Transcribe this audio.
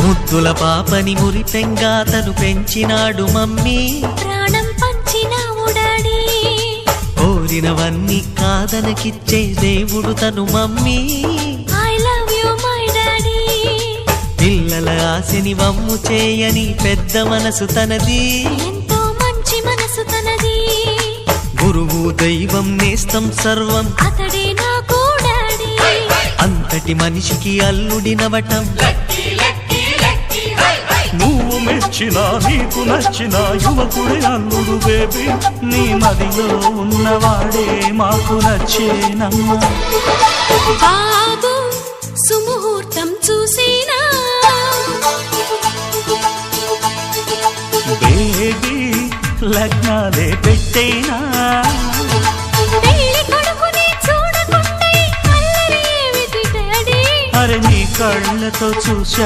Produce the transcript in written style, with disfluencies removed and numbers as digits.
ముద్దుల పాపని మురిపెంగా తను పెంచినాడు మమ్మీ, ప్రాణం పంచినావు డాడీ. కోరినవన్నీ కాదనకిచ్చే దేవుడు తను mummy, I love you my daddy. పిల్లల ఆశని వమ్ము చేయని పెద్ద మనసు తనది, ఎంతో మంచి మనసు తనది. గురువు దైవం నేస్తం సర్వం అతడే నాకు డాడీ. అంతటి మనిషికి అల్లుడినవటం, నువ్వు మెచ్చినా నీకు నచ్చిన యువకుడే అల్లుడు బేబీ, నీ మదిలో ఉన్నవాడే మాకు నచ్చేనమ్మా. బాబు సుముహూర్తం చూసినా, బేబీ లగ్నాలే పెట్టేనా, పెళ్లి కొడుకుని చూడకుండా అల్లరి ఏమిటి డాడీ. అరే నీ కళ్ళతో చూశా